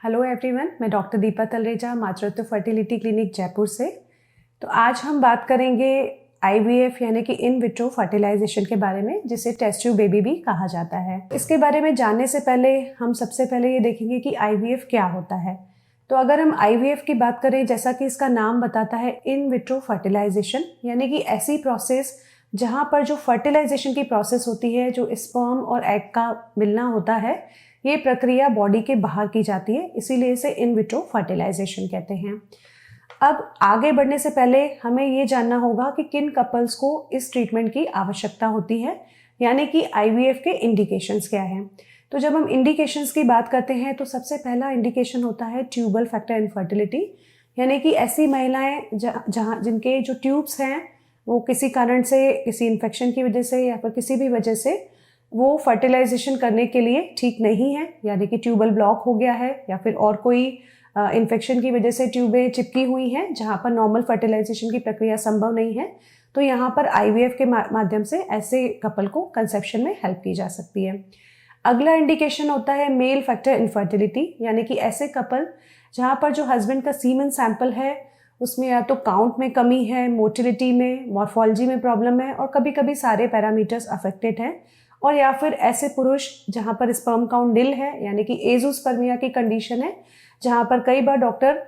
Hello everyone, मैं doctor Deepa Talreja, मातृत्व fertility clinic Jaipur से। तो आज हम बात करेंगे आईवीएफ यानी कि इन विट्रो फर्टिलाइजेशन के बारे में, जिसे टेस्ट ट्यूब बेबी भी कहा जाता है। इसके बारे में जानने से पहले हम सबसे पहले ये देखेंगे कि आईवीएफ क्या होता है। तो अगर हम आईवीएफ की बात करें, जैसा कि इसका नाम बताता है, इन विट्रो फर्टिलाइजेशन, यानी कि ऐसी प्रोसेस जहाँ पर जो फर्टिलाइजेशन की प्रोसेस होती है, जो स्पर्म और एग का मिलना होता है, ये प्रक्रिया बॉडी के बाहर की जाती है, इसीलिए इसे इन विट्रो फर्टिलाइजेशन कहते हैं। अब आगे बढ़ने से पहले हमें ये जानना होगा कि किन कपल्स को इस ट्रीटमेंट की आवश्यकता होती है, यानी कि आईवीएफ के इंडिकेशंस क्या हैं। तो जब हम इंडिकेशंस की बात करते हैं तो सबसे पहला इंडिकेशन होता है ट्यूबल फैक्टर इनफर्टिलिटी, यानी कि ऐसी महिलाएं जहाँ जिनके जो ट्यूब्स हैं वो किसी कारण से, किसी इन्फेक्शन की वजह से या फिर किसी भी वजह से वो फर्टिलाइजेशन करने के लिए ठीक नहीं है, यानी कि ट्यूबल ब्लॉक हो गया है या फिर और कोई इन्फेक्शन की वजह से ट्यूबें चिपकी हुई हैं जहाँ पर नॉर्मल फर्टिलाइजेशन की प्रक्रिया संभव नहीं है, तो यहाँ पर आईवीएफ के माध्यम से ऐसे कपल को कंसेप्शन में हेल्प की जा सकती है। अगला इंडिकेशन होता है मेल फैक्टर इनफर्टिलिटी, यानी कि ऐसे कपल जहाँ पर जो हस्बैंड का सीमन सैंपल है उसमें या तो काउंट में कमी है, मोटिलिटी में, मॉर्फोलॉजी में प्रॉब्लम है, और कभी कभी सारे पैरामीटर्स अफेक्टेड हैं, और या फिर ऐसे पुरुष जहाँ पर स्पर्म काउंट निल है, यानी कि एजोस्पर्मिया की कंडीशन है, जहाँ पर कई बार डॉक्टर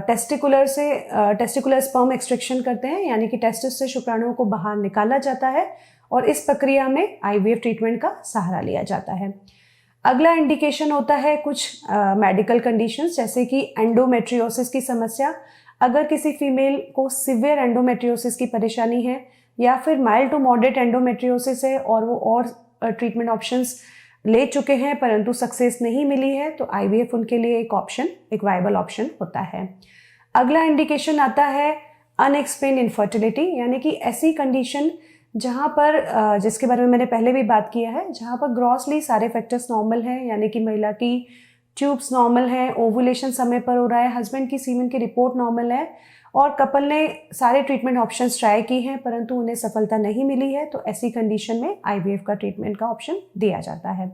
टेस्टिकुलर स्पर्म एक्सट्रैक्शन करते हैं, यानी कि टेस्टिस से शुक्राणुओं को बाहर निकाला जाता है और इस प्रक्रिया में आईवीएफ ट्रीटमेंट का सहारा लिया जाता है। अगला इंडिकेशन होता है कुछ मेडिकल कंडीशंस, जैसे कि एंडोमेट्रियोसिस की समस्या। अगर किसी फीमेल को सिवियर एंडोमेट्रियोसिस की परेशानी है या फिर माइल्ड टू मॉडरेट एंडोमेट्रियोसिस है और वो और ट्रीटमेंट ऑप्शंस ले चुके हैं परंतु सक्सेस नहीं मिली है, तो आईवीएफ उनके लिए एक वायबल ऑप्शन होता है। अगला इंडिकेशन आता है अनएक्सप्लेन्ड इनफर्टिलिटी, यानी कि ऐसी कंडीशन जहाँ पर जिसके बारे में मैंने पहले भी बात किया है, जहाँ पर ग्रॉसली सारे फैक्टर्स नॉर्मल हैं, यानी कि महिला की ट्यूब्स नॉर्मल हैं, ओवुलेशन समय पर हो रहा है, हस्बैंड की सीमेन की रिपोर्ट नॉर्मल है और कपल ने सारे ट्रीटमेंट ऑप्शंस ट्राई की हैं परंतु उन्हें सफलता नहीं मिली है, तो ऐसी कंडीशन में आईवीएफ का ट्रीटमेंट का ऑप्शन दिया जाता है।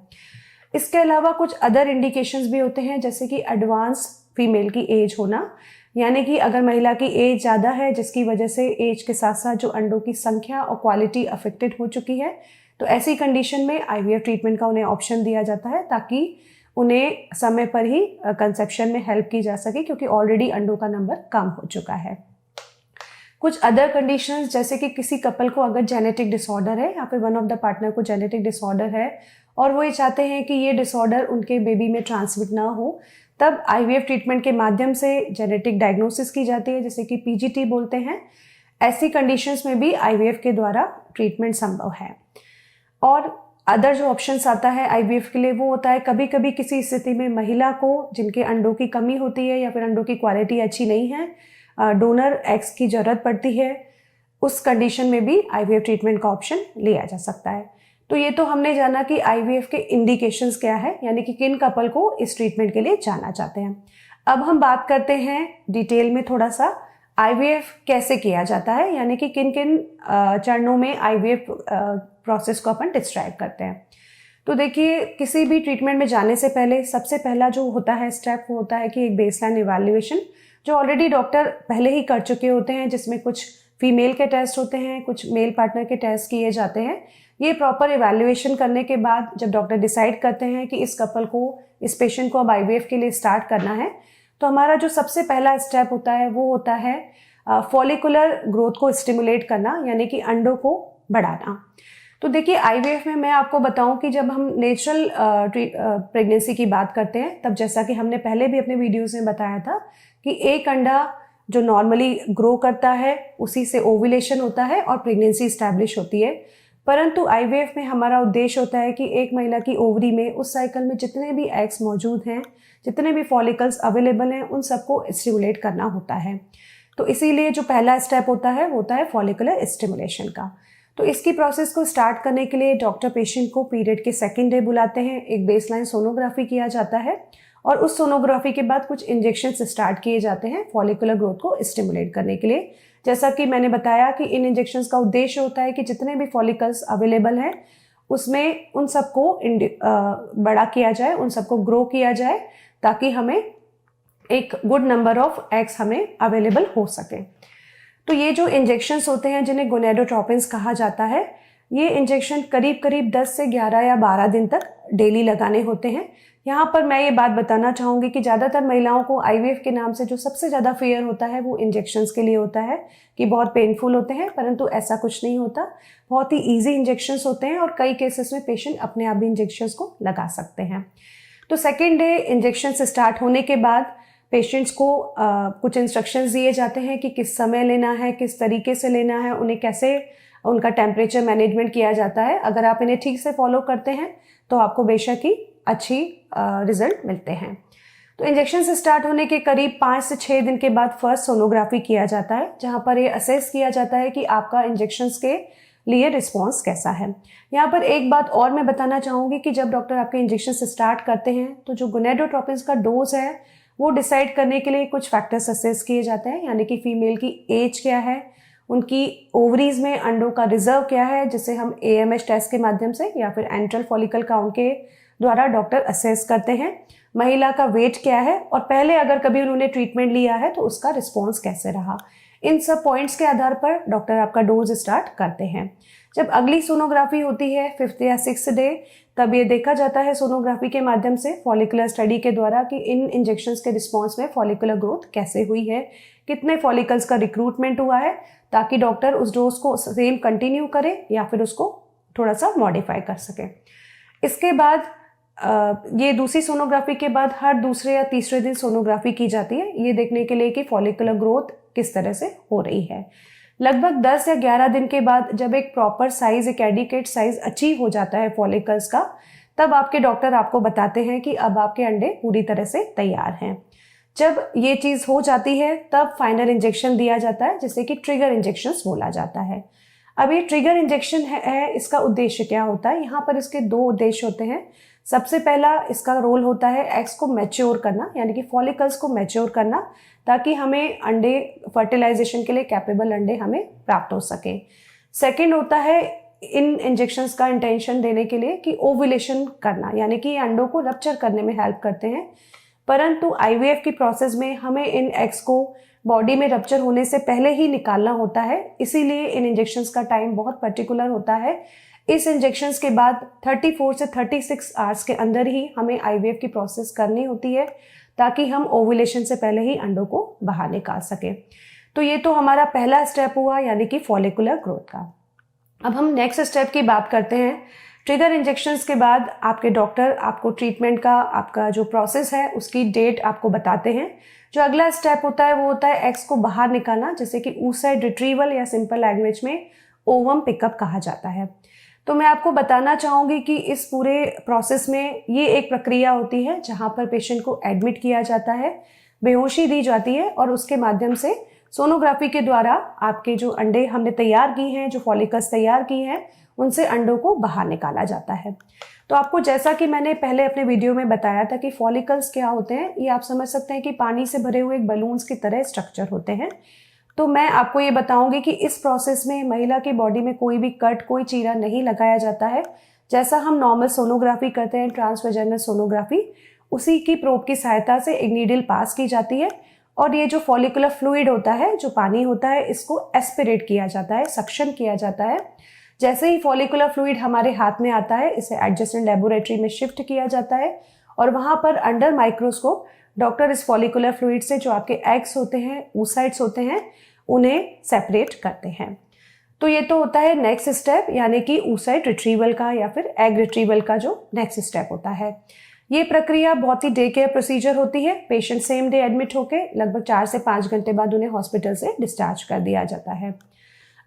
इसके अलावा कुछ अदर इंडिकेशंस भी होते हैं, जैसे कि एडवांस फीमेल की एज होना, यानी कि अगर महिला की एज ज़्यादा है जिसकी वजह से एज के साथ साथ जो अंडों की संख्या और क्वालिटी अफेक्टेड हो चुकी है, तो ऐसी कंडीशन में आईवीएफ ट्रीटमेंट का उन्हें ऑप्शन दिया जाता है ताकि उन्हें समय पर ही कंसेप्शन में हेल्प की जा सके, क्योंकि ऑलरेडी अंडों का नंबर कम हो चुका है। कुछ अदर कंडीशंस, जैसे कि किसी कपल को अगर जेनेटिक डिसऑर्डर है या फिर वन ऑफ द पार्टनर को जेनेटिक डिसऑर्डर है और वो ये चाहते हैं कि ये डिसऑर्डर उनके बेबी में ट्रांसमिट ना हो, तब आईवीएफ ट्रीटमेंट के माध्यम से जेनेटिक डायग्नोसिस की जाती है, जैसे कि पीजीटी बोलते हैं। ऐसी कंडीशंस में भी आईवीएफ के द्वारा ट्रीटमेंट संभव है। और अदर जो ऑप्शंस आता है आईवीएफ के लिए वो होता है कभी कभी किसी स्थिति में महिला को जिनके अंडों की कमी होती है या फिर अंडों की क्वालिटी अच्छी नहीं है, डोनर एग्स की जरूरत पड़ती है, उस कंडीशन में भी आईवीएफ ट्रीटमेंट का ऑप्शन लिया जा सकता है। तो ये तो हमने जाना कि आईवीएफ के इंडिकेशंस क्या है, यानी कि किन कपल को इस ट्रीटमेंट के लिए जाना चाहते हैं। अब हम बात करते हैं डिटेल में थोड़ा सा आईवीएफ कैसे किया जाता है, यानी कि किन किन चरणों में आईवीएफ प्रोसेस को अपन डिस्क्राइब करते हैं। तो देखिए, किसी भी ट्रीटमेंट में जाने से पहले सबसे पहला जो होता है स्टेप वो होता है कि एक बेसलाइन इवैल्यूएशन, जो ऑलरेडी डॉक्टर पहले ही कर चुके होते हैं, जिसमें कुछ फीमेल के टेस्ट होते हैं, कुछ मेल पार्टनर के टेस्ट किए जाते हैं। ये प्रॉपर इवैल्यूएशन करने के बाद जब डॉक्टर डिसाइड करते हैं कि इस कपल को, इस पेशेंट को अब आईवीएफ के लिए स्टार्ट करना है, तो हमारा जो सबसे पहला स्टेप होता है वो होता है फॉलिकुलर ग्रोथ को स्टिमुलेट करना, यानी कि अंडों को बढ़ाना। तो देखिए, आईवीएफ में मैं आपको बताऊं कि जब हम नेचुरल प्रेगनेंसी की बात करते हैं, तब जैसा कि हमने पहले भी अपने वीडियोस में बताया था कि एक अंडा जो नॉर्मली ग्रो करता है उसी से ओव्यूलेशन होता है और प्रेगनेंसी स्टैब्लिश होती है। परंतु आईवीएफ में हमारा उद्देश्य होता है कि एक महिला की ओवरी में उस साइकिल में जितने भी एग्स मौजूद हैं, जितने भी फॉलिकल्स अवेलेबल हैं, उन सबको स्टिमुलेट करना होता है। तो इसीलिए जो पहला स्टेप होता है फॉलिकुलर स्टिमुलेशन का। तो इसकी प्रोसेस को स्टार्ट करने के लिए डॉक्टर पेशेंट को पीरियड के सेकेंड डे बुलाते हैं, एक बेसलाइन सोनोग्राफी किया जाता है और उस सोनोग्राफी के बाद कुछ इंजेक्शंस स्टार्ट किए जाते हैं फॉलिकुलर ग्रोथ को स्टिमुलेट करने के लिए। जैसा कि मैंने बताया कि इन इंजेक्शंस का उद्देश्य होता है कि जितने भी फॉलिकल्स अवेलेबल हैं उसमें उन सबको बड़ा किया जाए, उन सबको ग्रो किया जाए, ताकि हमें एक गुड नंबर ऑफ एग्स हमें अवेलेबल हो सके। तो ये जो इंजेक्शंस होते हैं जिन्हें गोनेडोट्रोपिन्स कहा जाता है, ये इंजेक्शन करीब करीब 10 से 11 या 12 दिन तक डेली लगाने होते हैं। यहाँ पर मैं ये बात बताना चाहूँगी कि ज़्यादातर महिलाओं को आईवीएफ के नाम से जो सबसे ज़्यादा फियर होता है वो इंजेक्शंस के लिए होता है कि बहुत पेनफुल होते हैं, परंतु ऐसा कुछ नहीं होता। बहुत ही ईजी इंजेक्शंस होते हैं और कई केसेस में पेशेंट अपने आप भी इंजेक्शंस को लगा सकते हैं। तो सेकेंड डे इंजेक्शंस स्टार्ट होने के बाद पेशेंट्स को कुछ इंस्ट्रक्शंस दिए जाते हैं कि किस समय लेना है, किस तरीके से लेना है, उन्हें कैसे उनका टेम्परेचर मैनेजमेंट किया जाता है। अगर आप इन्हें ठीक से फॉलो करते हैं तो आपको बेशक ही अच्छी रिजल्ट मिलते हैं। तो इंजेक्शन से स्टार्ट होने के करीब 5 से 6 दिन के बाद फर्स्ट सोनोग्राफी किया जाता है, जहाँ पर ये असेस किया जाता है कि आपका इंजेक्शंस के लिए रिस्पॉन्स कैसा है। यहाँ पर एक बात और मैं बताना चाहूँगी कि जब डॉक्टर आपके इंजेक्शन से स्टार्ट करते हैं तो जो गोनेडोट्रोपिन्स का डोज है वो डिसाइड करने के लिए कुछ फैक्टर्स असेस किए जाते हैं, यानी कि फीमेल की एज क्या है, उनकी ओवरीज में अंडों का रिजर्व क्या है, जिसे हम AMH टेस्ट के माध्यम से या फिर एंट्रल फॉलिकल काउंट के द्वारा डॉक्टर असेस करते हैं। महिला का वेट क्या है और पहले अगर कभी उन्होंने ट्रीटमेंट लिया है तो उसका रिस्पॉन्स कैसे रहा। इन सब पॉइंट्स के आधार पर डॉक्टर आपका डोज स्टार्ट करते हैं। जब अगली सोनोग्राफी होती है 5th या 6th डे, तब ये देखा जाता है सोनोग्राफी के माध्यम से फॉलिकुलर स्टडी के द्वारा कि इन इंजेक्शंस के रिस्पॉन्स में फॉलिकुलर ग्रोथ कैसे हुई है, कितने फॉलिकल्स का रिक्रूटमेंट हुआ है, ताकि डॉक्टर उस डोज को सेम कंटिन्यू करे या फिर उसको थोड़ा सा मॉडिफाई कर सके। इसके बाद ये दूसरी सोनोग्राफी के बाद हर दूसरे या तीसरे दिन सोनोग्राफी की जाती है, ये देखने के लिए कि फॉलिकुलर ग्रोथ किस तरह से हो रही है। लगभग 10 या 11 दिन के बाद जब एक प्रॉपर साइज, एक एडिकेट साइज अचीव हो जाता है फॉलिकल्स का, तब आपके डॉक्टर आपको बताते हैं कि अब आपके अंडे पूरी तरह से तैयार हैं। जब ये चीज़ हो जाती है तब फाइनल इंजेक्शन दिया जाता है, जिसे कि ट्रिगर इंजेक्शंस बोला जाता है। अब ये ट्रिगर इंजेक्शन है, इसका उद्देश्य क्या होता है? यहाँ पर इसके 2 उद्देश्य होते हैं। सबसे पहला इसका रोल होता है एग्स को मैच्योर करना, यानी कि फॉलिकल्स को मैच्योर करना, ताकि हमें अंडे फर्टिलाइजेशन के लिए कैपेबल अंडे हमें प्राप्त हो सके। सेकेंड होता है इन इंजेक्शंस का इंटेंशन देने के लिए कि ओव्यूलेशन करना, यानी कि अंडों को रप्चर करने में हेल्प करते हैं। परंतु आईवीएफ की प्रोसेस में हमें इन एग्स को बॉडी में रप्चर होने से पहले ही निकालना होता है, इसीलिए इन इंजेक्शंस का टाइम बहुत पर्टिकुलर होता है। इस इंजेक्शंस के बाद 34 से 36 आवर्स के अंदर ही हमें आईवीएफ की प्रोसेस करनी होती है, ताकि हम ओव्यूलेशन से पहले ही अंडों को बाहर निकाल सकें। तो ये तो हमारा पहला स्टेप हुआ, यानी कि फॉलिकुलर ग्रोथ का। अब हम नेक्स्ट स्टेप की बात करते हैं। ट्रिगर इंजेक्शंस के बाद आपके डॉक्टर आपको ट्रीटमेंट का, आपका जो प्रोसेस है उसकी डेट आपको बताते हैं। जो अगला स्टेप होता है वो होता है एग्स को बाहर निकालना, जिसे कि oocyte रिट्रीवल या सिंपल लैंग्वेज में ओवम पिकअप कहा जाता है। तो मैं आपको बताना चाहूँगी कि इस पूरे प्रोसेस में ये एक प्रक्रिया होती है जहाँ पर पेशेंट को एडमिट किया जाता है, बेहोशी दी जाती है और उसके माध्यम से सोनोग्राफी के द्वारा आपके जो अंडे हमने तैयार की हैं, जो फॉलिकल्स तैयार की हैं, उनसे अंडों को बाहर निकाला जाता है। तो आपको जैसा कि मैंने पहले अपने वीडियो में बताया था कि फॉलिकल्स क्या होते हैं, ये आप समझ सकते हैं कि पानी से भरे हुए एक बलून्स की तरह स्ट्रक्चर होते हैं। तो मैं आपको ये बताऊंगी कि इस प्रोसेस में महिला की बॉडी में कोई भी कट, कोई चीरा नहीं लगाया जाता है। जैसा हम नॉर्मल सोनोग्राफी करते हैं, ट्रांसवेजाइनल सोनोग्राफी, उसी की प्रोब की सहायता से एक नीडल पास की जाती है और ये जो फॉलिकुलर फ्लूइड होता है, जो पानी होता है, इसको एस्पिरेट किया जाता है, सक्शन किया जाता है। जैसे ही फॉलिकुलर फ्लूइड हमारे हाथ में आता है, इसे एडजेसेंट लेबोरेटरी में शिफ्ट किया जाता है और वहाँ पर अंडर माइक्रोस्कोप डॉक्टर इस फॉलिकुलर फ्लूइड से जो आपके एग्स होते हैं, oocytes होते हैं, उन्हें सेपरेट करते हैं। तो ये तो होता है नेक्स्ट स्टेप, यानी कि oocyte रिट्रीवल का या फिर एग रिट्रीवल का जो नेक्स्ट स्टेप होता है। ये प्रक्रिया बहुत ही डे केयर प्रोसीजर होती है। पेशेंट सेम डे एडमिट होकर लगभग 4 से 5 घंटे बाद उन्हें हॉस्पिटल से डिस्चार्ज कर दिया जाता है।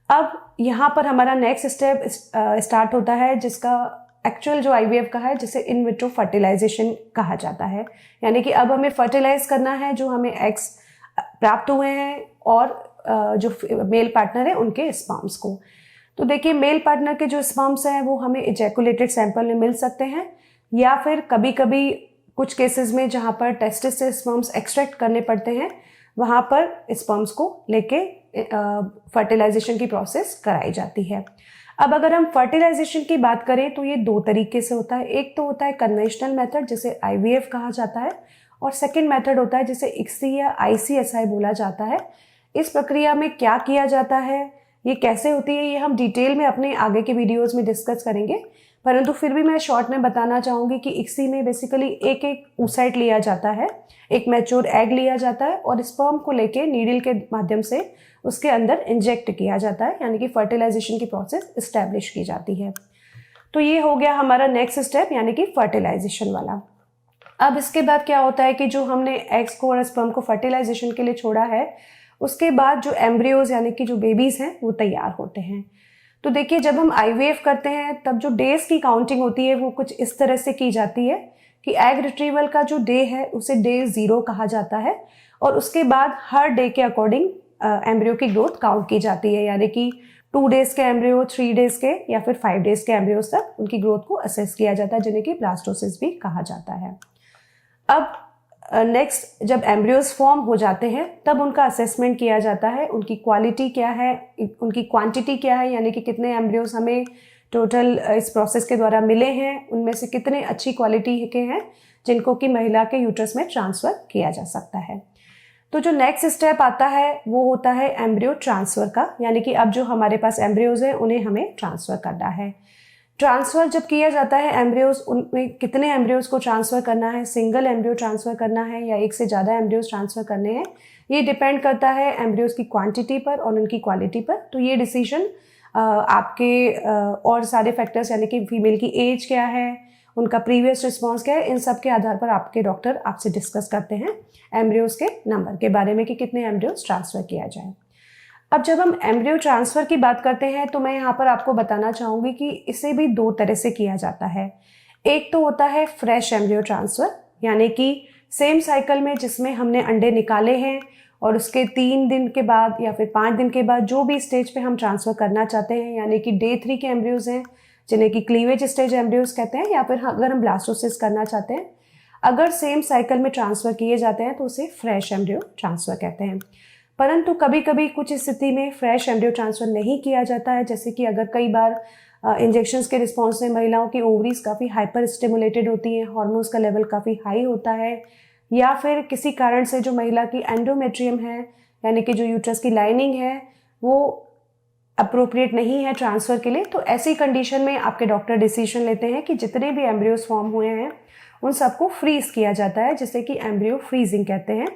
अब यहाँ पर हमारा नेक्स्ट स्टेप स्टार्ट होता है, जिसका एक्चुअल जो आईवीएफ का है, जिसे इन विट्रो फर्टिलाइजेशन कहा जाता है। यानी कि अब हमें फर्टिलाइज करना है जो हमें एग्स प्राप्त हुए हैं और जो मेल पार्टनर है उनके स्पर्म्स को। तो देखिए, मेल पार्टनर के जो स्पर्म्स हैं वो हमें इजैकुलेटेड सैंपल में मिल सकते हैं, या फिर कभी कभी कुछ केसेस में जहाँ पर टेस्टिस से स्पर्म्स एक्सट्रैक्ट करने पड़ते हैं, वहाँ पर स्पर्म्स को लेके फर्टिलाइजेशन की प्रोसेस कराई जाती है। अब अगर हम फर्टिलाइजेशन की बात करें तो ये 2 तरीके से होता है। एक तो होता है कन्वेंशनल मेथड, जिसे आईवीएफ कहा जाता है, और सेकेंड मेथड होता है जिसे ICSI या ICSI बोला जाता है। इस प्रक्रिया में क्या किया जाता है, ये कैसे होती है, ये हम डिटेल में अपने आगे के वीडियोस में डिस्कस करेंगे, परंतु फिर भी मैं शॉर्ट में बताना चाहूँगी कि ICSI में बेसिकली एक oocyte लिया जाता है, एक मैच्योर एग लिया जाता है और स्पर्म को लेके नीडल के माध्यम से उसके अंदर इंजेक्ट किया जाता है, यानी कि फर्टिलाइजेशन की प्रोसेस इस्टेब्लिश की जाती है। तो ये हो गया हमारा नेक्स्ट स्टेप, यानी कि फर्टिलाइजेशन वाला। अब इसके बाद क्या होता है कि जो हमने एग्स को और स्पर्म को फर्टिलाइजेशन के लिए छोड़ा है, उसके बाद जो एम्ब्रियोज यानी कि जो बेबीज हैं वो तैयार होते हैं। तो देखिए, जब हम IVF करते हैं तब जो डेज की काउंटिंग होती है वो कुछ इस तरह से की जाती है कि एग रिट्रीवल का जो डे है उसे डे 0 कहा जाता है और उसके बाद हर डे के अकॉर्डिंग एम्ब्रियो की ग्रोथ काउंट की जाती है, यानी कि 2 डेज के एम्ब्रियो, 3 डेज के या फिर 5 डेज के एम्ब्रियोज तक उनकी ग्रोथ को असेस किया जाता है, जिन्हें कि ब्लास्टोसिस भी कहा जाता है। अब नेक्स्ट जब एम्ब्रियोज फॉर्म हो जाते हैं तब उनका असेसमेंट किया जाता है, उनकी क्वालिटी क्या है, उनकी क्वांटिटी क्या है, यानी कि कितने एम्ब्रियोज हमें टोटल इस प्रोसेस के द्वारा मिले हैं, उनमें से कितने अच्छी क्वालिटी के हैं जिनको कि महिला के यूट्रस में ट्रांसफ़र किया जा सकता है। तो जो नेक्स्ट स्टेप आता है वो होता है एम्ब्रियो ट्रांसफ़र का, यानी कि अब जो हमारे पास एम्ब्रियोज हैं उन्हें हमें ट्रांसफ़र करना है। ट्रांसफ़र जब किया जाता है एम्ब्रियोज, उनमें कितने एम्ब्रियोज को ट्रांसफ़र करना है, सिंगल एम्ब्रियो ट्रांसफ़र करना है या एक से ज़्यादा एम्ब्रियोज ट्रांसफ़र करने हैं, ये डिपेंड करता है एम्ब्रियोज की क्वांटिटी पर और उनकी क्वालिटी पर। तो ये डिसीजन आपके और सारे फैक्टर्स, यानी कि फीमेल की एज क्या है, उनका प्रीवियस रिस्पॉन्स क्या है, इन सब के आधार पर आपके डॉक्टर आपसे डिस्कस करते हैं एम्ब्रियोज के नंबर के बारे में कि कितने एम्ब्रियोज ट्रांसफ़र किया जाए। अब जब हम एम्ब्रियो ट्रांसफ़र की बात करते हैं तो मैं यहाँ पर आपको बताना चाहूँगी कि इसे भी 2 तरह से किया जाता है। एक तो होता है फ्रेश एम्ब्रियो ट्रांसफ़र, यानी कि सेम साइकिल में जिसमें हमने अंडे निकाले हैं और उसके 3 दिन के बाद या फिर 5 दिन के बाद जो भी स्टेज पे हम ट्रांसफ़र करना चाहते हैं, यानी कि डे 3 के एम्ब्रियोज हैं जिन्हें कि क्लीवेज स्टेज एम्ब्रियोज कहते हैं, या फिर अगर हम ब्लास्टोसिस करना चाहते हैं, अगर सेम साइकिल में ट्रांसफ़र किए जाते हैं तो उसे फ्रेश एम्ब्रियो ट्रांसफ़र कहते हैं। परंतु कभी कभी कुछ स्थिति में फ्रेश एम्ब्रियो ट्रांसफ़र नहीं किया जाता है, जैसे कि अगर कई बार इंजेक्शंस के रिस्पॉन्स में महिलाओं की ओवरीज काफ़ी हाइपर स्टिमुलेटेड होती हैं, हार्मोन्स का लेवल काफ़ी हाई होता है, या फिर किसी कारण से जो महिला की एंडोमेट्रियम है, यानी कि जो यूट्रस की लाइनिंग है, वो अप्रोप्रिएट नहीं है ट्रांसफ़र के लिए, तो ऐसी कंडीशन में आपके डॉक्टर डिसीजन लेते हैं कि जितने भी एम्ब्रियोज फॉर्म हुए हैं उन सबको फ्रीज़ किया जाता है, जिसे कि एम्ब्रियो फ्रीजिंग कहते हैं।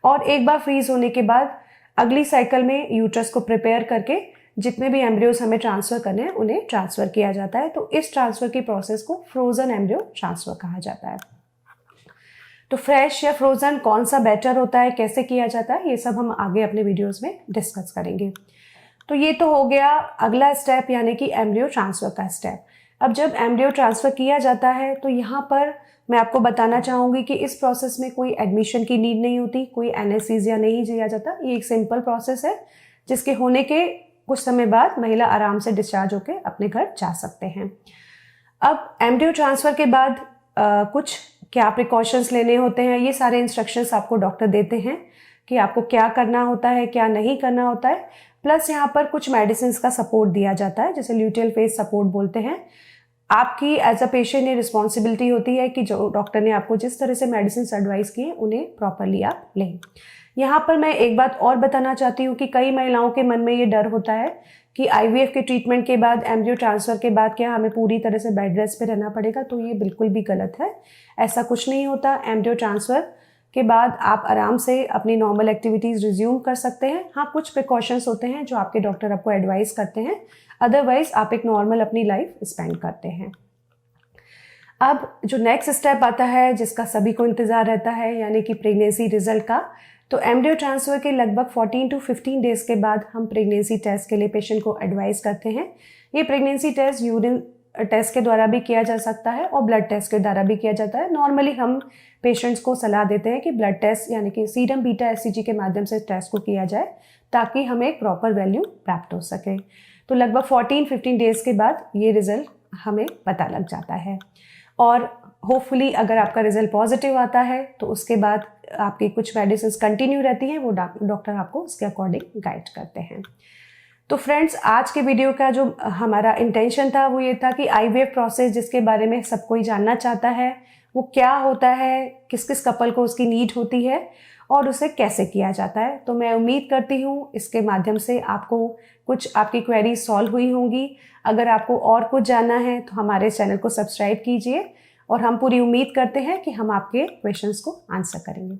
और एक बार फ्रीज होने के बाद अगली साइकिल में यूट्रस को प्रिपेयर करके जितने भी एम्ब्रियोज हमें ट्रांसफ़र करने हैं उन्हें ट्रांसफ़र किया जाता है। तो इस ट्रांसफ़र की प्रोसेस को फ्रोज़न एम्ब्रियो ट्रांसफ़र कहा जाता है। तो फ्रेश या फ्रोज़न कौन सा बेटर होता है, कैसे किया जाता है, ये सब हम आगे अपने वीडियोस में डिस्कस करेंगे। तो ये तो हो गया अगला स्टेप, यानी कि एम्ब्रियो ट्रांसफ़र का स्टेप। अब जब एम्ब्रियो ट्रांसफ़र किया जाता है तो यहाँ पर मैं आपको बताना चाहूँगी कि इस प्रोसेस में कोई एडमिशन की नीड नहीं होती, कोई एनेस्थीसिया नहीं दिया जाता। ये एक सिंपल प्रोसेस है जिसके होने के कुछ समय बाद महिला आराम से डिस्चार्ज होकर अपने घर जा सकते हैं। अब एम्ब्रियो ट्रांसफ़र के बाद कुछ क्या प्रिकॉशंस लेने होते हैं, ये सारे इंस्ट्रक्शंस आपको डॉक्टर देते हैं कि आपको क्या करना होता है, क्या नहीं करना होता है। प्लस यहाँ पर कुछ मेडिसिन का सपोर्ट दिया जाता है, जैसे ल्यूटियल फेज सपोर्ट बोलते हैं। आपकी एज अ पेशेंट ये रिस्पॉन्सिबिलिटी होती है कि जो डॉक्टर ने आपको जिस तरह से मेडिसिन एडवाइस किए उन्हें प्रॉपरली आप लें। यहाँ पर मैं एक बात और बताना चाहती हूँ कि कई महिलाओं के मन में ये डर होता है कि IVF के ट्रीटमेंट के बाद, एम्ब्रियो ट्रांसफ़र के बाद क्या हमें पूरी तरह से बेड रेस्ट पे रहना पड़ेगा, तो ये बिल्कुल भी गलत है। ऐसा कुछ नहीं होता। एम्ब्रियो ट्रांसफ़र के बाद आप आराम से अपनी नॉर्मल एक्टिविटीज़ रिज्यूम कर सकते हैं। हाँ, कुछ प्रिकॉशंस होते हैं जो आपके डॉक्टर आपको एडवाइस करते हैं, अदरवाइज आप एक नॉर्मल अपनी लाइफ स्पेंड करते हैं। अब जो नेक्स्ट स्टेप आता है जिसका सभी को इंतज़ार रहता है, यानी कि प्रेगनेंसी रिजल्ट का। तो एम्ब्रियो ट्रांसफ़र के लगभग 14 to 15 डेज के बाद हम प्रेगनेंसी टेस्ट के लिए पेशेंट को एडवाइस करते हैं। ये प्रेगनेंसी टेस्ट यूरिन टेस्ट के द्वारा भी किया जा सकता है और ब्लड टेस्ट के द्वारा भी किया जाता है। नॉर्मली हम पेशेंट्स को सलाह देते हैं कि ब्लड टेस्ट यानी कि सीरम बीटा एससीजी के माध्यम से टेस्ट को किया जाए ताकि हमें एक प्रॉपर वैल्यू प्राप्त हो सके। तो लगभग 14-15 डेज के बाद ये रिज़ल्ट हमें पता लग जाता है और होपफुली अगर आपका रिज़ल्ट पॉजिटिव आता है तो उसके बाद आपकी कुछ मेडिसिन कंटिन्यू रहती हैं, वो डॉक्टर आपको उसके अकॉर्डिंग गाइड करते हैं। तो फ्रेंड्स, आज के वीडियो का जो हमारा इंटेंशन था वो ये था कि IVF प्रोसेस जिसके बारे में सब कोई जानना चाहता है वो क्या होता है, किस किस कपल को उसकी नीड होती है और उसे कैसे किया जाता है। तो मैं उम्मीद करती हूँ इसके माध्यम से आपको कुछ आपकी क्वेरी सॉल्व हुई होंगी। अगर आपको और कुछ जानना है तो हमारे चैनल को सब्सक्राइब कीजिए और हम पूरी उम्मीद करते हैं कि हम आपके क्वेश्चंस को आंसर करेंगे।